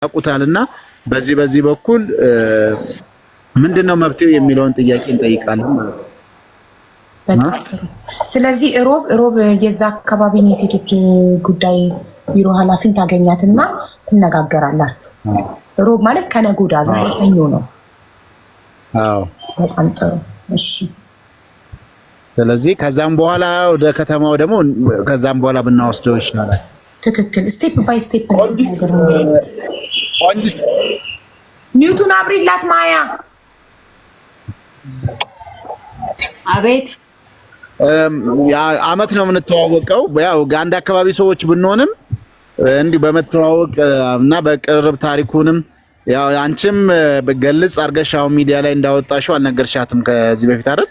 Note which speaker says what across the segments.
Speaker 1: ያቁታልና በዚህ በኩል ምንድነው መብቴው የሚለውን ጥያቄ እንጠይቃለን ማለት ነው።
Speaker 2: ስለዚህ ሮብ የዛ አካባቢ የሴቶች ጉዳይ ቢሮ ኃላፊን ታገኛትና ትነጋገራላችሁ። ሮብ ማለት ከነገ ወዲያ ዛሬ ሰኞ ነው።
Speaker 1: አዎ
Speaker 2: በጣም ጥሩ እሺ።
Speaker 1: ስለዚህ ከዛም በኋላ ወደ ከተማው ደግሞ ከዛም በኋላ ብናወስደው ይችላል።
Speaker 2: ትክክል ስቴፕ ባይ ስቴፕ ኒውተን አብሪላት ማያ
Speaker 3: አቤት
Speaker 1: አመት ነው የምንተዋወቀው። ያው አንድ አካባቢ ሰዎች ብንሆንም እንዲህ በመተዋወቅ እና በቅርብ ታሪኩንም ያው አንቺም በገልጽ አርገሻው ሚዲያ ላይ እንዳወጣሽው አልነገርሻትም ከዚህ በፊት አይደል?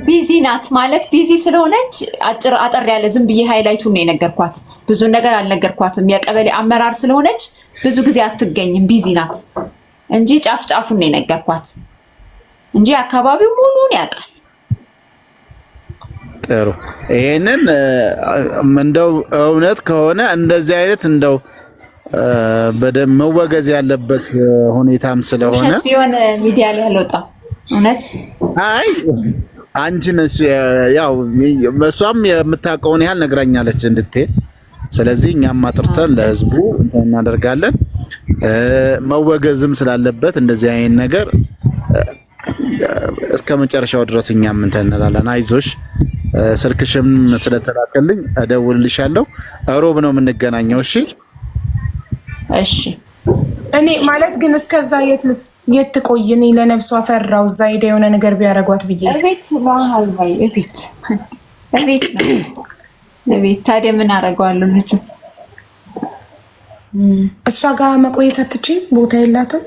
Speaker 3: ቢዚ ናት ማለት ቢዚ ስለሆነች አጠር ያለ ዝም ብዬ ሃይላይቱን ነው የነገርኳት። ብዙ ነገር አልነገርኳትም። የቀበሌ አመራር ስለሆነች ብዙ ጊዜ አትገኝም፣ ቢዚ ናት እንጂ ጫፍጫፉን ነው የነገርኳት እንጂ አካባቢው ሙሉን ያውቃል።
Speaker 1: ጥሩ ይሄንን እንደው እውነት ከሆነ እንደዚህ አይነት እንደው በደም መወገዝ ያለበት ሁኔታም ስለሆነ
Speaker 3: ቢሆን ሚዲያ ላይ አልወጣም። እውነት
Speaker 1: አይ አንቺ ነሽ ያው እሷም የምታውቀውን ያህል ነግራኛለች እንድትሄድ። ስለዚህ እኛም አጥርተን ለህዝቡ እናደርጋለን። መወገዝም ስላለበት እንደዚህ አይነት ነገር እስከ መጨረሻው ድረስ እኛም እንተናላለን። አይዞሽ ስልክሽም ስለተላከልኝ እደውልልሻለሁ። ሮብ ነው የምንገናኘው። እሺ
Speaker 3: እሺ።
Speaker 2: እኔ ማለት ግን እስከዛ የት ትቆይ? እኔ ለነፍሷ ፈራው እዛ ሄዳ የሆነ ነገር ቢያደርጓት ብዬ
Speaker 3: እቤት ባህል ወይ እቤት ታዲያ ምን አደርገዋለሁ? ልጁ
Speaker 2: እሷ ጋር መቆየት አትችይም? ቦታ የላትም?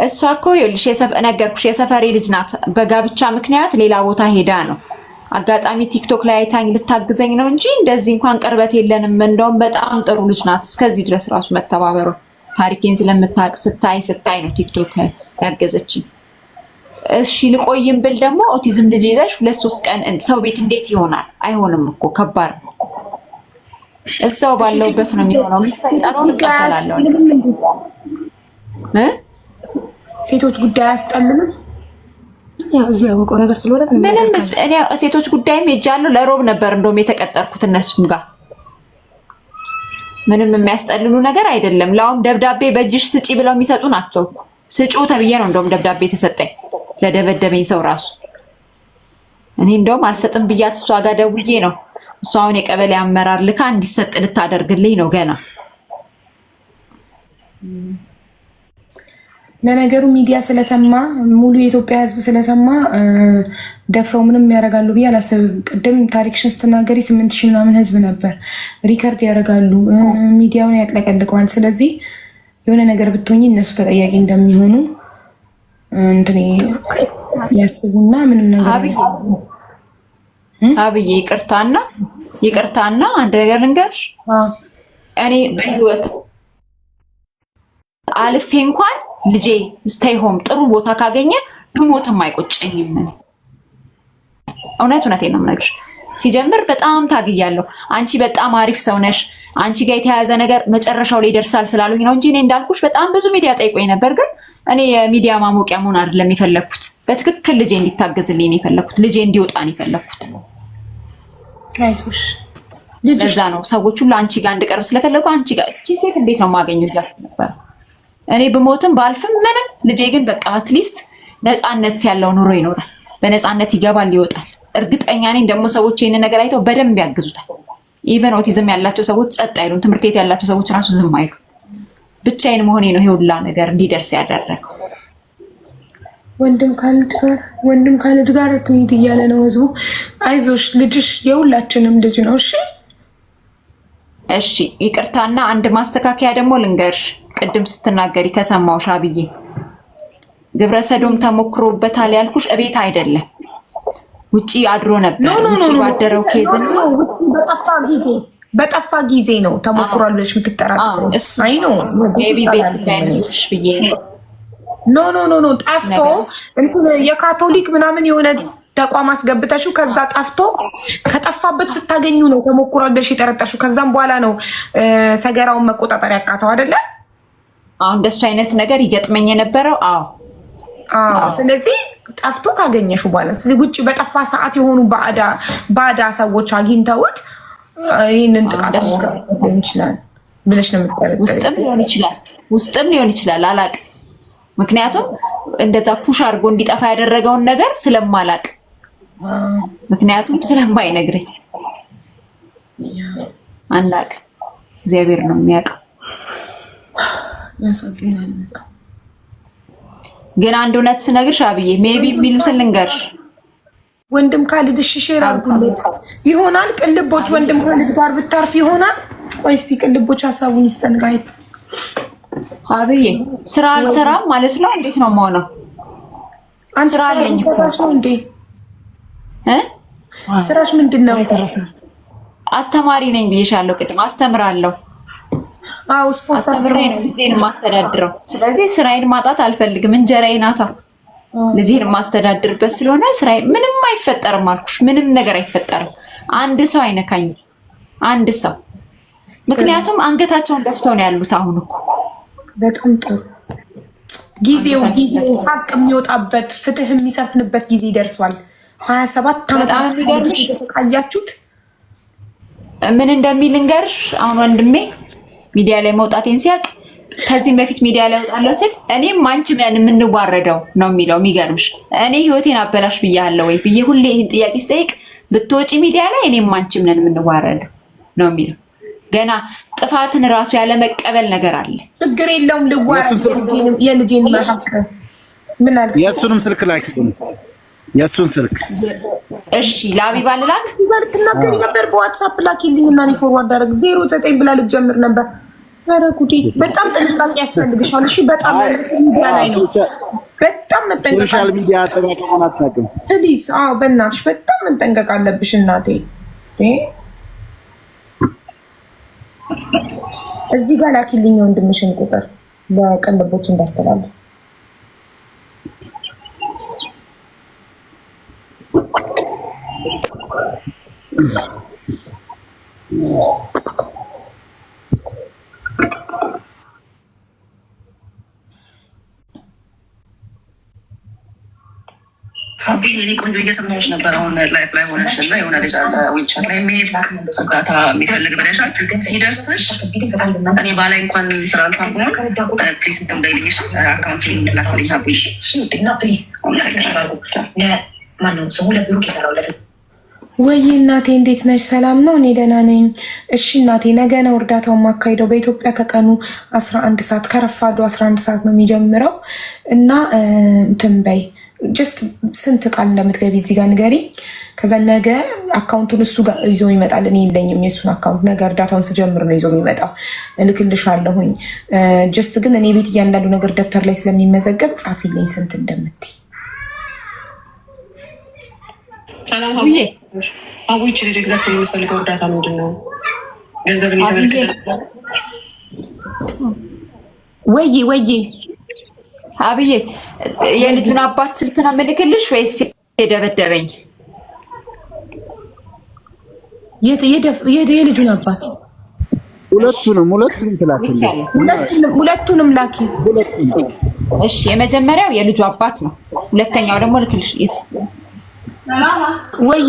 Speaker 3: እሷ እኮ ይኸውልሽ ነገርኩሽ፣ የሰፈሬ ልጅ ናት። በጋብቻ ምክንያት ሌላ ቦታ ሄዳ ነው። አጋጣሚ ቲክቶክ ላይ አይታኝ ልታግዘኝ ነው እንጂ እንደዚህ እንኳን ቅርበት የለንም። እንደውም በጣም ጥሩ ልጅ ናት። እስከዚህ ድረስ ራሱ መተባበሩ ታሪኬን ስለምታውቅ ስታይ ነው ቲክቶክ ያገዘችኝ። እሺ ልቆይም ብል ደግሞ ኦቲዝም ልጅ ይዘሽ 2-3 ቀን ሰው ቤት እንዴት ይሆናል? አይሆንም እኮ ከባድ ነው። እዛው ባለውበት ነው የሚሆነው። ምንጣጣውን እቀበላለሁ።
Speaker 2: ሴቶች ጉዳይ አያስጠልም?
Speaker 3: ምንም እኔ ሴቶች ጉዳይም ሄጃለሁ። ለሮብ ነበር እንደውም የተቀጠርኩት እነሱም ጋር። ምንም የሚያስጠልሉ ነገር አይደለም። ላውም ደብዳቤ በእጅሽ ስጪ ብለው የሚሰጡ ናቸው። ስጩ ተብዬ ነው እንደውም ደብዳቤ ተሰጠኝ ለደበደበኝ ሰው ራሱ። እኔ እንደውም አልሰጥም ብያት እሷ ጋር ደውዬ ነው እሷ አሁን የቀበሌ አመራር ልካ እንዲሰጥ ልታደርግልኝ ነው ገና።
Speaker 2: ለነገሩ ሚዲያ ስለሰማ ሙሉ የኢትዮጵያ ሕዝብ ስለሰማ ደፍረው ምንም ያደርጋሉ ብዬ አላስብም። ቅድም ታሪክሽን ስትናገሪ 8000 ምናምን ሕዝብ ነበር ሪከርድ ያደርጋሉ፣ ሚዲያውን ያጥለቀልቀዋል። ስለዚህ የሆነ ነገር ብትሆኚ እነሱ ተጠያቂ እንደሚሆኑ እንትን ያስቡና ምንም ነገር
Speaker 3: አብዬ ይቅርታና አንድ ነገር ልንገርሽ። እኔ በህይወት አልፌ እንኳን ልጄ ስቴይ ሆም ጥሩ ቦታ ካገኘ ብሞትም አይቆጨኝም። እውነቴን ነው የምነግርሽ። ሲጀምር በጣም ታግያለሁ። አንቺ በጣም አሪፍ ሰው ነሽ፣ አንቺ ጋር የተያያዘ ነገር መጨረሻው ላይ ይደርሳል ስላሉኝ ነው እንጂ እኔ እንዳልኩሽ በጣም ብዙ ሚዲያ ጠይቆኝ ነበር። ግን እኔ የሚዲያ ማሞቂያ መሆን አይደለም የፈለኩት። በትክክል ልጄ እንዲታገዝልኝ ነው የፈለኩት። ልጄ እንዲወጣ ነው የፈለኩት።
Speaker 2: አይዞሽ
Speaker 3: ለዛ ነው ሰዎች ሁሉ አንቺ ጋር እንድቀርብ ስለፈለጉ አንቺ ጋር እቺ ሴት እንዴት ነው ማገኙላት ነበር። እኔ ብሞትም ባልፍም ምንም ልጄ ግን በቃ አትሊስት ነፃነት ያለው ኑሮ ይኖራል። በነፃነት ይገባል ይወጣል። እርግጠኛ ነኝ ደግሞ ሰዎች ይሄንን ነገር አይተው በደንብ ያግዙታል። ኢቨን ኦቲዝም ያላቸው ሰዎች ጸጥ አይሉም። ትምህርት ቤት ያላቸው ሰዎች ራሱ ዝም አይሉ። ብቻዬን መሆኔ ነው ይሄ ሁላ ነገር እንዲደርስ ያደረገው።
Speaker 2: ወንድም ከልጅ ጋር ትሄድ እያለ ነው ህዝቡ። አይዞሽ ልጅሽ የሁላችንም ልጅ ነው።
Speaker 3: እሺ ይቅርታና አንድ ማስተካከያ ደግሞ ልንገርሽ። ቅድም ስትናገሪ ከሰማውሽ አብዬ ግብረሰዶም ተሞክሮበታል ያልኩሽ እቤት አይደለም ውጪ አድሮ ነበር። ውጪ ባደረው ኬዝ ነው።
Speaker 2: በጠፋ ጊዜ ነው ተሞክሯል ብለሽ የምትጠራጠሩ? አይ ነው
Speaker 3: ቤቢ ቤት አይመስልሽ ብዬ
Speaker 2: ኖ ጠፍቶ እንትን የካቶሊክ ምናምን የሆነ ተቋም አስገብተሽው ከዛ ጠፍቶ ከጠፋበት ስታገኙ ነው ተሞክሯለሽ የጠረጠርሽው። ከዛም በኋላ ነው ሰገራውን መቆጣጠር ያቃተው አይደለ?
Speaker 3: አሁን እንደሱ አይነት ነገር ይገጥመኝ የነበረው።
Speaker 2: ስለዚህ ጠፍቶ ካገኘሽው በኋላ ውጭ በጠፋ ሰዓት የሆኑ ባዳ ሰዎች አግኝተውት ይህንን ጥቃት ሊሆን ይችላል ብለሽ ነው የምትጠረጠሪው?
Speaker 3: ውስጥም ሊሆን ይችላል አላቅም። ምክንያቱም እንደዛ ፑሽ አድርጎ እንዲጠፋ ያደረገውን ነገር ስለማላቅ፣ ምክንያቱም ስለማይነግረኝ አናቅ። እግዚአብሔር ነው የሚያውቀው።
Speaker 2: ያሳዝናል።
Speaker 3: ግን አንድ እውነት ስነግርሽ አብዬ ሜቢ የሚሉትን ልንገርሽ።
Speaker 2: ወንድም ካልድ ሼር አድርጉለት ይሆናል። ቅልቦች ወንድም ካልድ ጋር ብታርፍ ይሆናል። ቆይ እስቲ ቅልቦች ሀሳቡን ይስጠን ጋይስ።
Speaker 3: አብዬ ስራ አልሰራም ማለት ነው? እንዴት ነው የምሆነው?
Speaker 2: አንተ ስራሽ ነው እንዴ? ስራሽ ምንድን ነው?
Speaker 3: አስተማሪ ነኝ ብዬሻለሁ ቅድም። አስተምራለሁ።
Speaker 2: ስፖርት
Speaker 3: አስተምሬ ነው ልጄን የማስተዳድረው። ስለዚህ ስራዬን ማጣት አልፈልግም። እንጀራዬ ናታ። ልጄን የማስተዳድርበት ስለሆነ ስራዬ ምንም አይፈጠርም አልኩሽ። ምንም ነገር አይፈጠርም። አንድ ሰው አይነካኝም። አንድ ሰው። ምክንያቱም አንገታቸውን ደፍተው ነው ያሉት። አሁን እኮ
Speaker 2: በጣም ጥሩ ጊዜው ሀቅ የሚወጣበት ፍትህ የሚሰፍንበት ጊዜ ደርሷል። 27 ዓመት የተሰቃያችሁት
Speaker 3: ምን እንደሚል እንገርሽ። አሁን ወንድሜ ሚዲያ ላይ መውጣቴን ሲያቅ ከዚህም በፊት ሚዲያ ላይ ወጣለሁ ስል እኔም አንቺም ነን የምንዋረደው ነው የሚለው። የሚገርምሽ እኔ ህይወቴን አበላሽ ብያለሁ ወይ ብዬ ሁሌ ይህን ጥያቄ ስጠይቅ ብትወጪ ሚዲያ ላይ እኔም አንቺም ነን የምንዋረደው ነው የሚለው። ገና ጥፋትን ራሱ ያለ መቀበል ነገር አለ።
Speaker 2: ችግር የለውም ልዋረድ የልጄን መካከል ምን አልክ?
Speaker 1: የእሱንም ስልክ ላኪ። የእሱን ስልክ
Speaker 3: እሺ ለአቢባ ልላክ
Speaker 2: ጋር ትናገሪ ነበር። በዋትስአፕ ላኪልኝ እና እኔ ፎርዋርድ አደረግ 09 ብላ ልጀምር ነበር። ኧረ ጉዴ! በጣም ጥንቃቄ ያስፈልግሻል። እሺ በጣም ሚዲያ ላይ ነው። በጣም መጠንቀቅ
Speaker 1: ሶሻል ሚዲያ አጠቃቀም አታውቅም
Speaker 2: ፕሊዝ። በእናትሽ በጣም መጠንቀቅ አለብሽ እናቴ። እዚህ ጋር ላኪልኝ ወንድምሽን ቁጥር ለቅልቦች እንዳስተላልፍ።
Speaker 4: አብሽ የኔ ቆንጆ እየሰማሁሽ ነበር። አሁን ላይፍ ላይ ሆነሽ እና የሆነ ልጅ አለ ዊልቸር ላይ የሚሄድ ጋታ የሚፈልግ ብለሻል። ሲደርስሽ እኔ ባላይ እንኳን ስራ እንኳን ሆን ፕሊስ እንትን በይልኝሽ አካውንት ላክልኝ። አብሽ
Speaker 2: ወይ እናቴ እንዴት ነሽ? ሰላም ነው? እኔ ደህና ነኝ። እሺ እናቴ ነገ ነው እርዳታውን ማካሄደው። በኢትዮጵያ ከቀኑ 11 ሰዓት ከረፋዱ 11 ሰዓት ነው የሚጀምረው እና እንትን በይ ጀስት ስንት ቃል እንደምትገቢ እዚህ ጋር ንገሪ። ከዛ ነገ አካውንቱን እሱ ጋር ይዞ ይመጣል። እኔ የለኝም የእሱን አካውንት። ነገ እርዳታውን ስጀምር ነው ይዞ የሚመጣው። እልክልሻለሁኝ። ጀስት ግን እኔ ቤት እያንዳንዱ ነገር ደብተር ላይ ስለሚመዘገብ ጻፊልኝ ስንት እንደምትይ።
Speaker 4: አዊች ልጅ ኤግዛክት የምትፈልገው እርዳታ ምንድን ነው? ገንዘብን የተመለከተ
Speaker 2: ወይዬ
Speaker 3: አብዬ የልጁን አባት ስልክ ነው የምልክልሽ ወይስ የደበደበኝ?
Speaker 2: የልጁን አባት
Speaker 1: ሁለቱንም ትላክልኝ።
Speaker 2: ሁለቱንም ላኪ።
Speaker 3: እሺ የመጀመሪያው የልጁ አባት ነው። ሁለተኛው ደግሞ ልክልሽ
Speaker 2: ወይ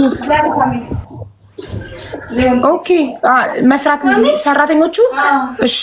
Speaker 2: ኦኬ መስራት ሰራተኞቹ እሺ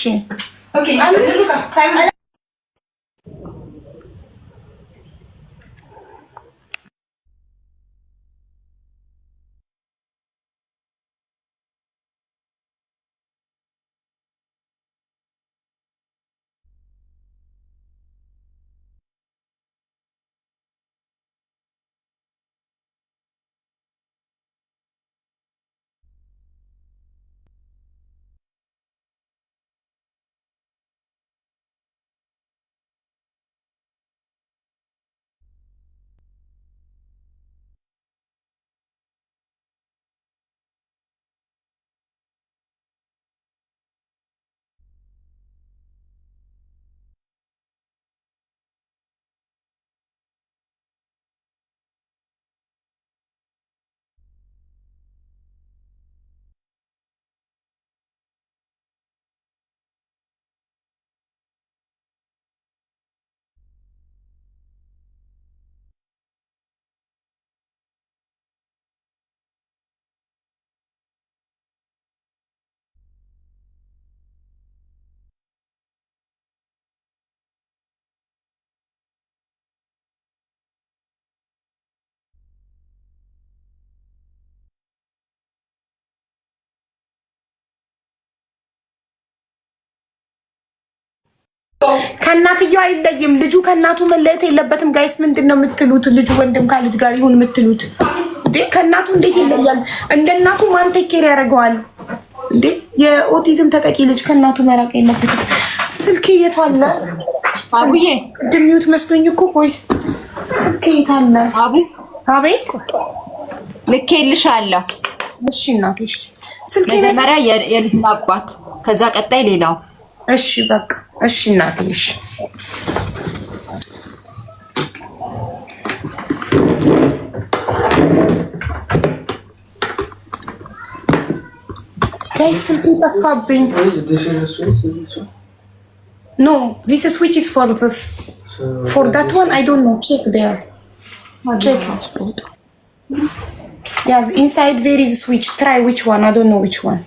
Speaker 2: ከእናትየው አይለይም ልጁ ከእናቱ መለየት የለበትም። ጋይስ ምንድነው የምትሉት? ልጁ ወንድም ከልጅ ጋር ይሁን የምትሉት እንዴ? ከእናቱ እንዴት ይለያል? እንደ እናቱ ማን ቴክ ኬር ያደርገዋል እንዴ? የኦቲዝም ተጠቂ ልጅ ከእናቱ መራቅ የለበትም። ስልክ የት አለ?
Speaker 3: አቡዬ
Speaker 2: ድሚዩት መስሎኝ እኮ ቮይስ። ስልክ የት አለ?
Speaker 3: አቡ
Speaker 2: አቤት
Speaker 3: ልኬልሻለሁ።
Speaker 2: እሺ እናቴ ስልክ
Speaker 3: መጀመሪያ የልጅ አባት ከዛ ቀጣይ ሌላው።
Speaker 2: እሺ በቃ እሺ እናቴ እሺ። ጋይስ ስልክ ጠፋብኝ። ኖ ዚስ ስዊች ኢዝ ፎር ዚስ ፎር ዳት ዋን አይ ዶንት ኖ ቼክ ዴር ቼክ yes inside there is a switch try which one I don't know which one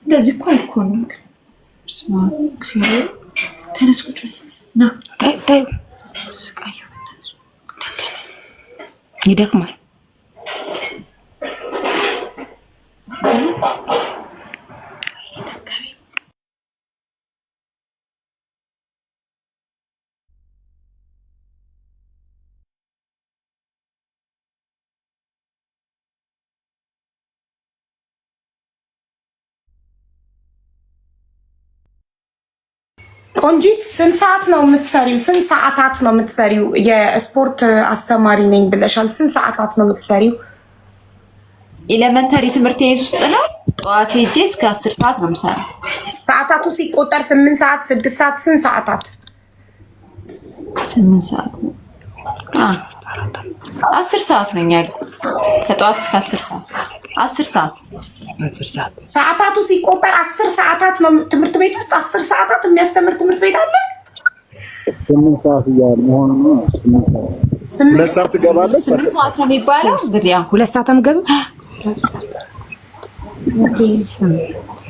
Speaker 3: እንደዚህ እኮ አይኮንም። ስማ ሲሪ ተነስኩት ና ታይ ስቃዩ ይደክማል።
Speaker 2: ቆንጂት ስንት ሰዓት ነው የምትሰሪው? ስንት ሰዓታት ነው የምትሰሪው? የስፖርት አስተማሪ ነኝ ብለሻል። ስንት ሰዓታት ነው የምትሰሪው?
Speaker 3: ኤሌመንተሪ ትምህርት ቤት ውስጥ ነው። ጠዋት ሄጄ እስከ 10 ሰዓት ነው የምሰራው።
Speaker 2: ሰዓታቱ ሲቆጠር 8 ሰዓት 6 ሰዓት ስንት ሰዓታት?
Speaker 3: 8 ሰዓት 10 ሰዓት ነው ያለው። ከጠዋት እስከ 10 ሰዓት 10 ሰዓት
Speaker 2: ሰዓታቱ ሲቆጠር 10 ሰዓታት ነው ትምህርት ቤት ውስጥ 10 ሰዓታት የሚያስተምር ትምህርት ቤት አለ።
Speaker 1: 8 ሰዓት እያለ መሆኑ ነው። 8 ሰዓት 2 ሰዓት ትገባለች።
Speaker 3: 8 ሰዓት ነው የሚባለው። እንግዲህ
Speaker 2: 2 ሰዓት አምገብ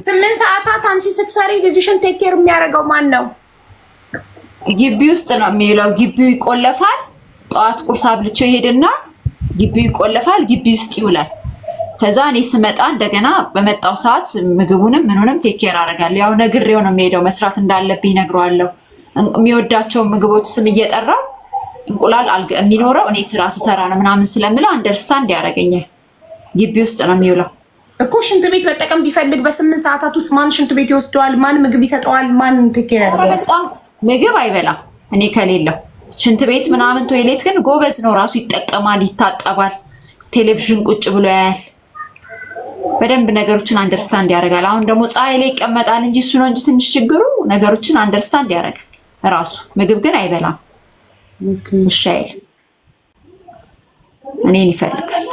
Speaker 2: 8 ሰዓታት አንቺ ስትሰሪ ልጅሽን ቴክ ኬር የሚያደርገው ማን ነው?
Speaker 3: ግቢ ውስጥ ነው የሚውለው። ግቢው ይቆለፋል። ጠዋት ቁርስ አብልቼው ይሄድና ግቢው ይቆለፋል። ግቢ ውስጥ ይውላል። ከዛ እኔ ስመጣ እንደገና በመጣው ሰዓት ምግቡንም ምኑንም ቴክ ኬር አደርጋለሁ። ያው ነግሬው ነው የሚሄደው። መስራት እንዳለብኝ ነግረዋለሁ። የሚወዳቸው ምግቦች ስም እየጠራው እንቁላል የሚኖረው እኔ ስራ ስሰራ ነው ምናምን ስለምለው አንደርስታንድ ያደርገኛል። ግቢ ውስጥ ነው የሚውለው
Speaker 2: እኮ። ሽንት ቤት መጠቀም ቢፈልግ በ8 ሰዓታት ውስጥ ማን ሽንት ቤት ይወስደዋል? ማን ምግብ ይሰጠዋል? ማን ቴክ ኬር ያደርጋል?
Speaker 3: በጣም ምግብ አይበላም እኔ ከሌለው። ሽንት ቤት ምናምን ቶይሌት ግን ጎበዝ ነው። ራሱ ይጠቀማል፣ ይታጠባል፣ ቴሌቪዥን ቁጭ ብሎ ያያል። በደንብ ነገሮችን አንደርስታንድ ያደርጋል። አሁን ደግሞ ፀሐይ ላይ ይቀመጣል እንጂ እሱ ነው እንጂ ትንሽ ችግሩ ነገሮችን አንደርስታንድ ያደርጋል ራሱ። ምግብ ግን አይበላም። እሺ አይልም። እኔን ይፈልጋል።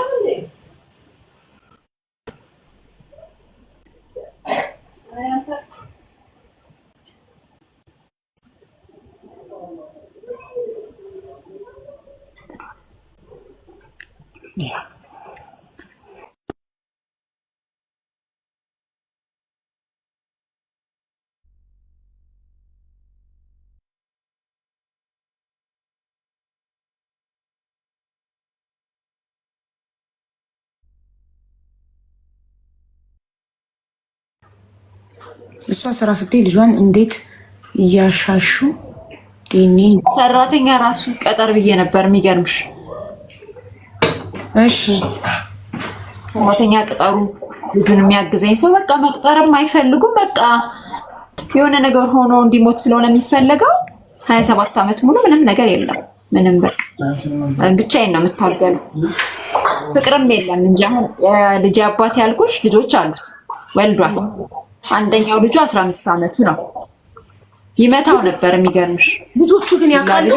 Speaker 2: እሷ ስራ ስትይ ልጇን እንዴት እያሻሹ ዴኔን
Speaker 3: ሰራተኛ ራሱ ቀጠር ብዬ ነበር። የሚገርምሽ
Speaker 2: እሺ
Speaker 3: ሰራተኛ ቅጠሩ ልጁን የሚያግዘኝ ሰው በቃ መቅጠርም አይፈልጉም። በቃ የሆነ ነገር ሆኖ እንዲሞት ስለሆነ የሚፈለገው 27 ዓመት ሙሉ ምንም ነገር የለም። ምንም በቃ ብቻዬን ነው የምታገለው። ፍቅርም የለም እንጂ አሁን የልጅ አባት ያልኩሽ ልጆች አሉት፣ ወልዷል። አንደኛው ልጁ 15 ዓመቱ ነው። ይመታው ነበር። የሚገርምሽ
Speaker 2: ልጆቹ ግን ያውቃሉ።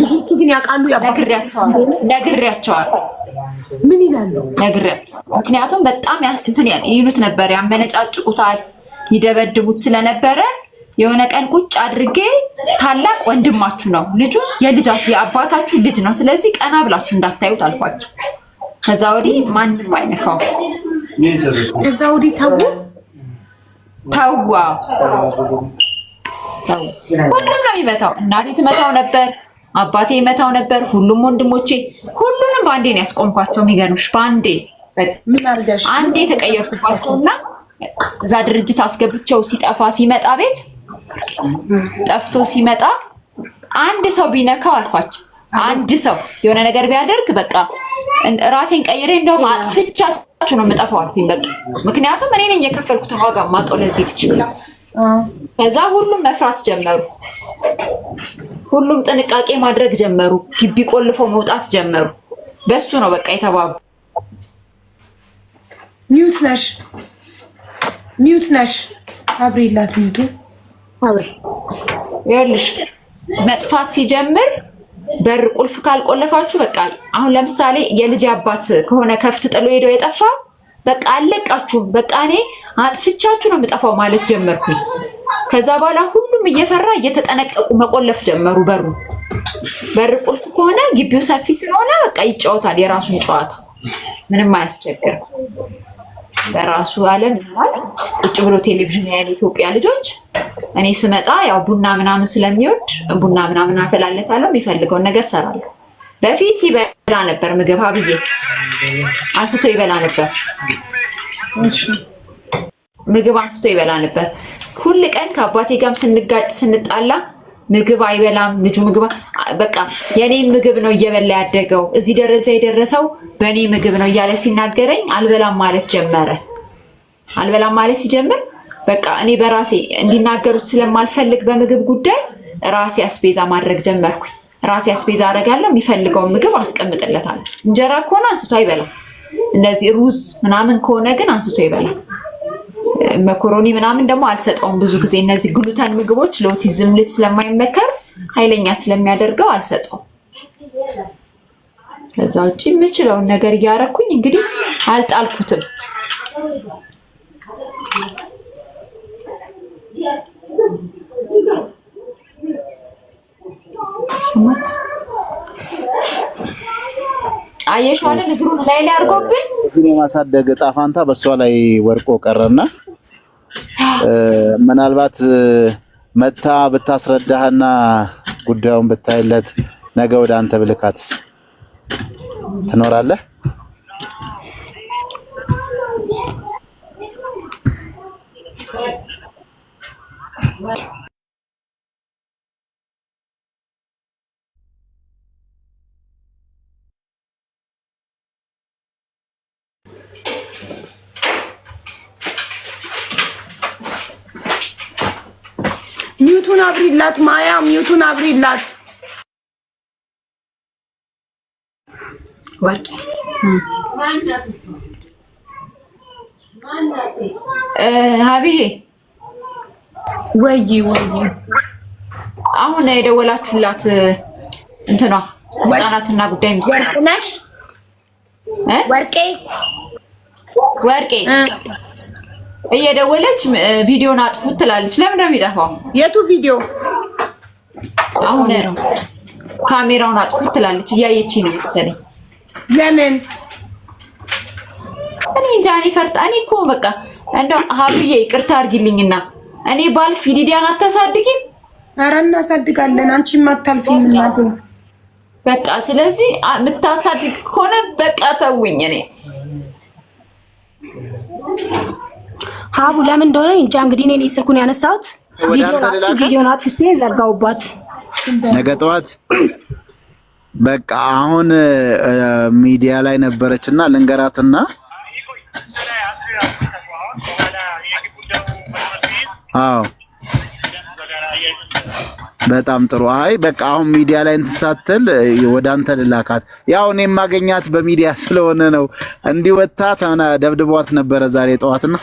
Speaker 2: ልጆቹ ግን ያውቃሉ።
Speaker 3: ነግሬያቸዋለሁ።
Speaker 2: ምን ይላሉ?
Speaker 3: ነግሬያቸው። ምክንያቱም በጣም እንትን ይሉት ነበር፣ ያመነጫጭቁታል፣ ይደበድቡት ስለነበረ የሆነ ቀን ቁጭ አድርጌ ታላቅ ወንድማችሁ ነው ልጁ፣ የአባታችሁ ልጅ ነው። ስለዚህ ቀና ብላችሁ እንዳታዩት አልኳቸው። ከዛ ወዲህ ማንም አይነካው።
Speaker 2: ከዛ ወዲህ ታው
Speaker 3: ታዋ ሁሉም ነው የሚመታው። እናቴ ትመታው ነበር፣ አባቴ ይመታው ነበር፣ ሁሉም ወንድሞቼ፣ ሁሉንም ባንዴ ነው ያስቆምኳቸው። የሚገርምሽ ባንዴ አንዴ ተቀየርኩባቸውና እዛ ድርጅት አስገብቸው ሲጠፋ ሲመጣ ቤት ጠፍቶ ሲመጣ አንድ ሰው ቢነካው አልኳቸው፣ አንድ ሰው የሆነ ነገር ቢያደርግ በቃ ራሴን ቀይሬ እንደውም አጥፍቻችሁ ነው የምጠፋው አልኩኝ። በቃ ምክንያቱም እኔ ነኝ የከፈልኩት ዋጋ ማውቀው ለዚህ ልጅ። ከዛ ሁሉም መፍራት ጀመሩ፣ ሁሉም ጥንቃቄ ማድረግ ጀመሩ፣ ግቢ ቆልፈው መውጣት ጀመሩ። በሱ ነው በቃ የተባቡ።
Speaker 2: ሚዩት ነሽ አብሪላት ሚዩቱ
Speaker 3: አብሪ ይኸውልሽ መጥፋት ሲጀምር በር ቁልፍ ካልቆለፋችሁ በቃ አሁን ለምሳሌ የልጅ አባት ከሆነ ከፍት ጥሎ ሄዶ የጠፋው በቃ አለቃችሁም በቃ እኔ አጥፍቻችሁ ነው የምጠፋው ማለት ጀመርኩኝ። ከዛ በኋላ ሁሉም እየፈራ እየተጠነቀቁ መቆለፍ ጀመሩ። በር ቁልፍ ከሆነ ግቢው ሰፊ ስለሆነ በቃ ይጫወታል የራሱን ጨዋታ፣ ምንም አያስቸግርም። በራሱ ዓለም ይላል ቁጭ ብሎ ቴሌቪዥን ያለ ኢትዮጵያ ልጆች። እኔ ስመጣ ያው ቡና ምናምን ስለሚወድ ቡና ምናምን አፈላለታለሁ፣ የሚፈልገውን ነገር ሰራለሁ። በፊት ይበላ ነበር ምግብ አብዬ አንስቶ ይበላ ነበር። ምግብ አንስቶ ይበላ ነበር። ሁሉ ቀን ከአባቴ ጋርም ስንጋጭ ስንጣላ ምግብ አይበላም ልጁ። ምግብ በቃ የኔ ምግብ ነው እየበላ ያደገው፣ እዚህ ደረጃ የደረሰው በኔ ምግብ ነው እያለ ሲናገረኝ አልበላም ማለት ጀመረ። አልበላም ማለት ሲጀምር በቃ እኔ በራሴ እንዲናገሩት ስለማልፈልግ በምግብ ጉዳይ ራሴ አስቤዛ ማድረግ ጀመርኩኝ። ራሴ አስቤዛ አደርጋለሁ፣ የሚፈልገውን ምግብ አስቀምጥለታለሁ። እንጀራ ከሆነ አንስቶ አይበላም። እንደዚህ ሩዝ ምናምን ከሆነ ግን አንስቶ ይበላል። መኮሮኒ ምናምን ደግሞ አልሰጠውም ብዙ ጊዜ። እነዚህ ግሉተን ምግቦች ለኦቲዝም ልጅ ስለማይመከር ኃይለኛ ስለሚያደርገው አልሰጠውም። ከዛ ውጪ የምችለውን ነገር እያደረኩኝ እንግዲህ አልጣልኩትም። አየሽው አይደል እግሩን ላይ አድርጎብኝ
Speaker 1: ግን የማሳደግ ዕጣ ፋንታ በሷ ላይ ወርቆ ቀረና ምናልባት መታ ብታስረዳህና ጉዳዩን ብታይለት ነገ ወደ አንተ ብልካትስ ትኖራለህ?
Speaker 2: ሚዩቱን አብሪላት ማያ፣ ሚዩቱን አብሪላት።
Speaker 3: ወርቄ ሀቢዬ
Speaker 2: ወይ
Speaker 3: አሁን የደወላችሁላት እንትኗ ህፃናትና ጉዳይ
Speaker 2: ወርቅ ነሽ? ወርቄ
Speaker 3: እየደወለች ቪዲዮን አጥፉት ትላለች። ለምን ነው የሚጠፋው?
Speaker 2: የቱ ቪዲዮ?
Speaker 3: አሁን ካሜራውን አጥፉት ትላለች። እያየችኝ ነው መሰለኝ።
Speaker 2: ለምን?
Speaker 3: እኔ እንጃ። እኔ ፈርጣ እኔ እኮ በቃ እንደው ሀብዬ ይቅርታ አድርጊልኝና እኔ ባልፍ ሊዲያን አታሳድጊም?
Speaker 2: ኧረ እናሳድጋለን። አንቺም አታልፊም እናቴ።
Speaker 3: በቃ ስለዚህ የምታሳድግ ከሆነ በቃ ተውኝ። እኔ
Speaker 5: ሀቡ ለምን እንደሆነ እንጃ። እንግዲህ እኔ ስልኩን ያነሳሁት ቪዲዮን አጥፍቼ ዘጋውባት
Speaker 1: ነገ ጠዋት በቃ አሁን ሚዲያ ላይ ነበረችና ልንገራትና አዎ በጣም ጥሩ። አይ በቃ አሁን ሚዲያ ላይ እንትሳተል ወደ አንተ ልላካት። ያው እኔ ማገኛት በሚዲያ ስለሆነ ነው። እንዲወጣ ታና ደብድቧት ነበረ ዛሬ ጠዋትና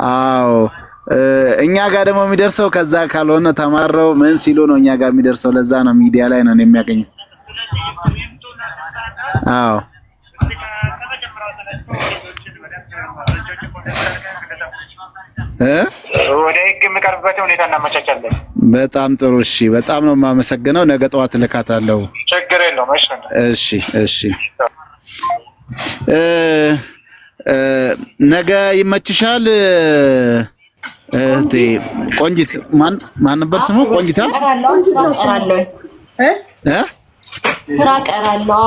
Speaker 1: አዎ እኛ ጋር ደግሞ የሚደርሰው ከዛ ካልሆነ ተማረው ምን ሲሉ ነው እኛ ጋር የሚደርሰው። ለዛ ነው ሚዲያ ላይ ነው የሚያገኘው። አዎ
Speaker 6: ወደ ህግ የሚቀርብበት ሁኔታ እናመቻቻለን።
Speaker 1: በጣም ጥሩ። እሺ በጣም ነው የማመሰግነው። ነገ ጠዋት ልካታለሁ።
Speaker 6: ችግር የለውም።
Speaker 1: እሺ እሺ ነገ ይመችሻል? ቆንጂት ማን ነበር ስሙ? ቆንጂታ
Speaker 3: ስራ ቀራለሁ።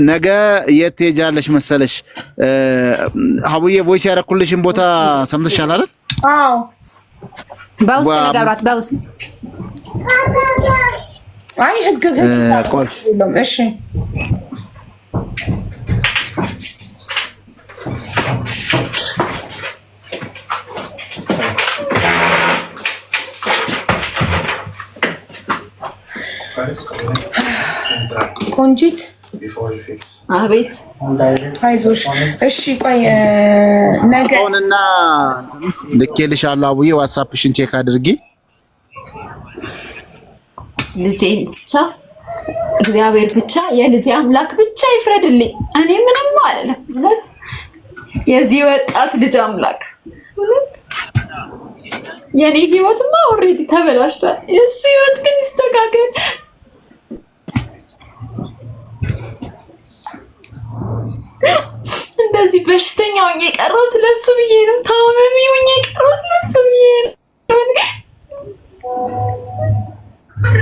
Speaker 1: ነገ የት ትሄጃለሽ መሰለሽ? ሀቡዬ ቮይስ ያደረኩልሽን ቦታ ሰምተሻል አይደል?
Speaker 5: አዎ በውስጥ ነገራት በውስጥ
Speaker 2: አይ ህግ እሺ ቆንጂት
Speaker 3: አቤት
Speaker 2: አይዞሽ እሺ ቆይ ነገ
Speaker 1: ሆነና ልኬልሻለሁ አቡዬ ዋትስአፕሽን ቼክ አድርጊ
Speaker 3: ልጄ ብቻ እግዚአብሔር ብቻ የልጄ አምላክ ብቻ ይፍረድልኝ እኔ ምንም አይደለም ማለት የዚህ ወጣት ልጅ አምላክ ማለት የኔ ህይወትማ ኦሬዲ ተበላሽቷል የሱ ህይወት ግን ይስተካከል እንደዚህ በሽተኛ ሆኜ ቀረሁት ለሱ ብዬ ነው ታመሚ ሆኜ ቀረሁት ለሱ ብዬ ነው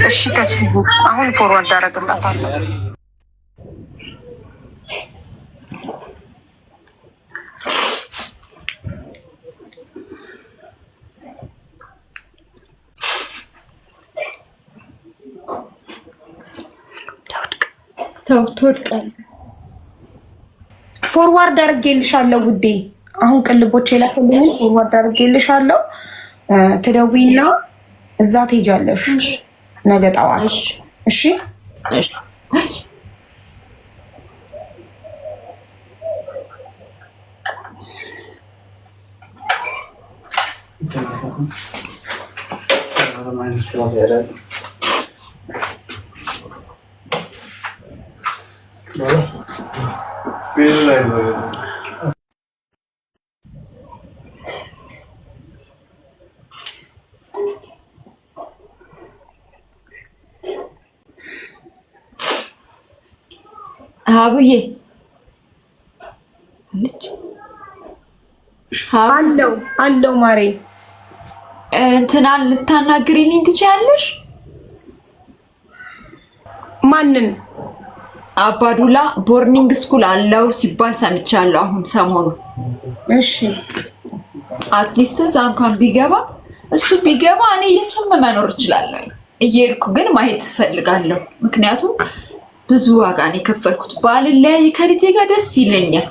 Speaker 4: እሺ ተስፋ አሁን ፎርዋርድ አደረግላታለሁ
Speaker 3: ተውቶድቃል
Speaker 2: ፎርዋርድ አድርጌልሻለሁ ውዴ አሁን ቅልቦቼ ላከልኝ ፎርዋርድ አድርጌልሻለሁ ትደውይና እዛ ትሄጃለሽ ነገ ጠዋት እሺ
Speaker 3: እሺ ሀቡዬ
Speaker 2: አለው ማሬ
Speaker 3: እንትናን ልታናግሪልኝ ትችያለሽ?
Speaker 2: ማንን?
Speaker 3: አባዱላ ቦርኒንግ ስኩል አለው ሲባል ሰምቻለሁ አሁን ሰሞኑ።
Speaker 2: እሺ
Speaker 3: አትሊስት እዛ እንኳን ቢገባ እሱ ቢገባ እኔ የትም መኖር እችላለሁ። እየሄድኩ ግን ማየት እፈልጋለሁ። ምክንያቱም ብዙ ዋጋ ነው የከፈልኩት። ባልለያይ ከልጄ ጋር ደስ ይለኛል።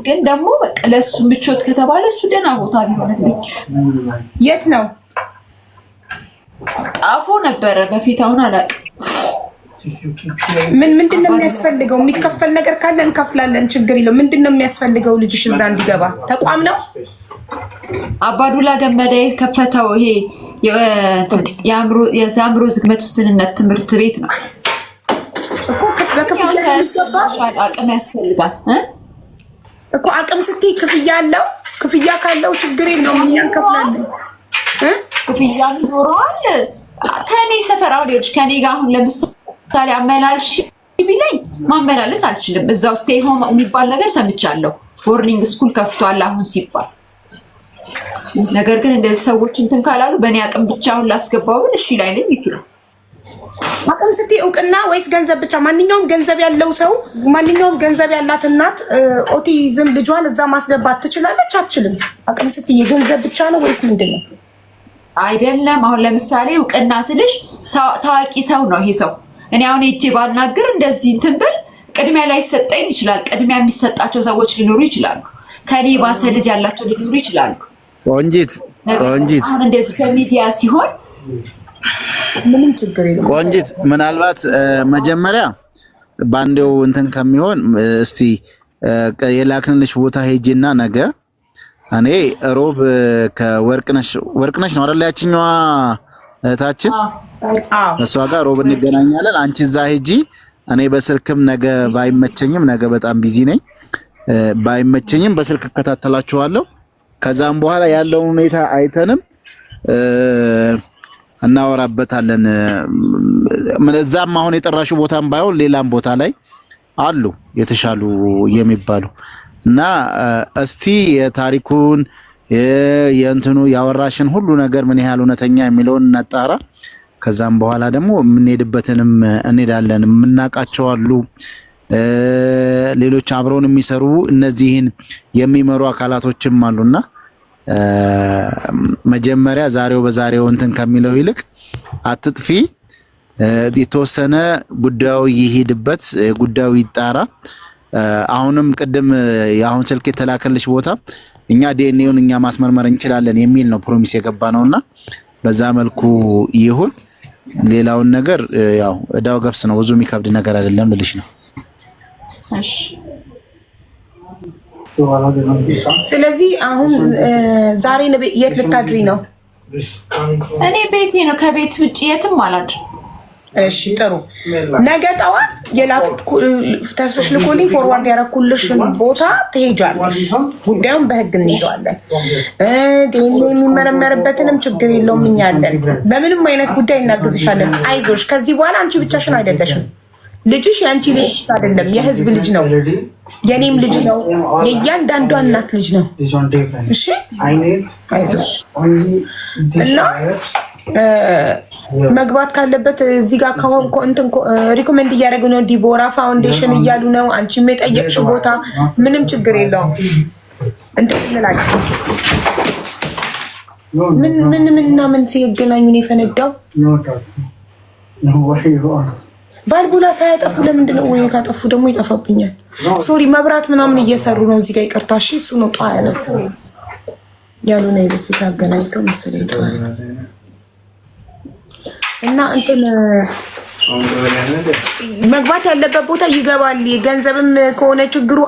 Speaker 3: ግን ደግሞ በቃ ለሱ ምቾት ከተባለ እሱ ደህና ቦታ ቢሆንልኝ።
Speaker 2: የት ነው?
Speaker 3: ጣፎ ነበረ በፊት አሁን አላውቅም።
Speaker 2: ምንድን ነው የሚያስፈልገው? የሚከፈል ነገር ካለ እንከፍላለን፣ ችግር የለውም። ምንድን ነው የሚያስፈልገው ልጅሽ እዛ እንዲገባ? ተቋም ነው
Speaker 3: አባዱላ ገመዳ የከፈተው ይሄ የአእምሮ ዝግመት ውስንነት ትምህርት ቤት ነው
Speaker 2: እኮ። በክፍያ
Speaker 3: አቅም ያስፈልጋል
Speaker 2: እኮ። አቅም ስትይ ክፍያ አለው። ክፍያ ካለው ችግር የለውም፣ እኛ እንከፍላለን።
Speaker 3: ክፍያ ይኖረዋል። ከኔ ሰፈር አውዲዎች ከኔ ጋር አሁን ለምሳሌ አመላልሽ ቢለኝ ማመላለስ አልችልም። እዛው ስቴይ ሆም የሚባል ነገር ሰምቻለሁ። ቦርኒንግ ስኩል ከፍቷል አሁን ሲባል። ነገር ግን እንደዚህ ሰዎች እንትን ካላሉ በእኔ አቅም ብቻ አሁን ላስገባው ብል እሺ ላይለኝ ይችላል።
Speaker 2: አቅም ስትይ እውቅና ወይስ ገንዘብ ብቻ? ማንኛውም ገንዘብ ያለው ሰው፣ ማንኛውም ገንዘብ ያላት እናት ኦቲዝም ልጇን እዛ ማስገባት ትችላለች አትችልም? አቅም ስትይ የገንዘብ ብቻ ነው ወይስ ምንድን ነው?
Speaker 3: አይደለም። አሁን ለምሳሌ እውቅና ስልሽ ታዋቂ ሰው ነው ይሄ ሰው። እኔ አሁን ሄጄ ባናግር እንደዚህ እንትን ብል ቅድሚያ ላይ ሰጠኝ ይችላል። ቅድሚያ የሚሰጣቸው ሰዎች ሊኖሩ ይችላሉ። ከኔ ባሰ ልጅ ያላቸው ሊኖሩ ይችላሉ። ቆንጂት አሁን እንደዚህ በሚዲያ ሲሆን
Speaker 2: ምንም ችግር የለም።
Speaker 1: ቆንጂት ምናልባት መጀመሪያ ባንዴው እንትን ከሚሆን እስቲ የላክንልሽ ቦታ ሄጂና ነገ እኔ ሮብ ከወርቅነሽ ነው አይደል? ያቺኛዋ እህታችን እሷ ጋር ሮብ እንገናኛለን። አንቺ እዛ ሄጂ። እኔ በስልክም ነገ ባይመቸኝም፣ ነገ በጣም ቢዚ ነኝ፣ ባይመቸኝም በስልክ እከታተላችኋለሁ። ከዛም በኋላ ያለውን ሁኔታ አይተንም እናወራበታለን። እዛም አሁን የጠራሽው ቦታም ባይሆን ሌላም ቦታ ላይ አሉ የተሻሉ የሚባሉ እና እስቲ የታሪኩን የእንትኑ ያወራሽን ሁሉ ነገር ምን ያህል እውነተኛ የሚለውን እናጣራ። ከዛም በኋላ ደግሞ የምንሄድበትንም እንሄዳለን። የምናውቃቸው አሉ ሌሎች አብረውን የሚሰሩ እነዚህን የሚመሩ አካላቶችም አሉና መጀመሪያ ዛሬው በዛሬው እንትን ከሚለው ይልቅ አትጥፊ፣ የተወሰነ ጉዳዩ ይሄድበት፣ ጉዳዩ ይጣራ። አሁንም ቅድም አሁን ስልክ የተላከልሽ ቦታ እኛ ዲኤንኤውን እኛ ማስመርመር እንችላለን የሚል ነው ፕሮሚስ የገባ ነውና በዛ መልኩ ይሁን። ሌላውን ነገር ያው እዳው ገብስ ነው፣ ብዙ የሚከብድ ነገር አይደለም ልልሽ ነው።
Speaker 3: እሺ
Speaker 2: ስለዚህ አሁን ዛሬ የት ልታድሪ ነው?
Speaker 3: እኔ ቤቴ ነው፣ ከቤት ውጭ የትም አላድርም።
Speaker 2: እሺ ጥሩ። ነገ ጠዋት ተስፍሽ ልኮልኝ ፎርዋርድ ያረኩልሽን ቦታ ትሄጃለሽ። ጉዳዩን በህግ እንይዘዋለን። የሚመረመርበትንም ችግር የለውም እኛ አለን። በምንም አይነት ጉዳይ እናግዝሻለን። አይዞሽ። ከዚህ በኋላ አንቺ ብቻሽን አይደለሽም። ልጅሽ የአንቺ ልጅ አይደለም፣ የህዝብ ልጅ ነው፣ የኔም ልጅ ነው፣ የእያንዳንዷ እናት ልጅ ነው። እሺ አይዞሽ። እና መግባት ካለበት እዚህ ጋር ከሆንኩ እንትን ሪኮመንድ እያደረጉ ነው፣ ዲቦራ ፋውንዴሽን እያሉ ነው። አንቺም የጠየቅሽ ቦታ ምንም ችግር የለውም። እንትን እንላለን። ምንና ምን ሲገናኙ ነው የፈነዳው? ባልቡላ ሳያጠፉ ለምንድን ነው? ወይ ካጠፉ ደግሞ ይጠፋብኛል። ሶሪ መብራት ምናምን እየሰሩ ነው እዚህ ጋር። ይቅርታ እሺ። እሱ ነው ጧ ያሉና ኤሌክትሪክ አገናኝተው መሰለኝ ጧ እና እንትን መግባት ያለበት ቦታ ይገባል። የገንዘብም ከሆነ ችግሩ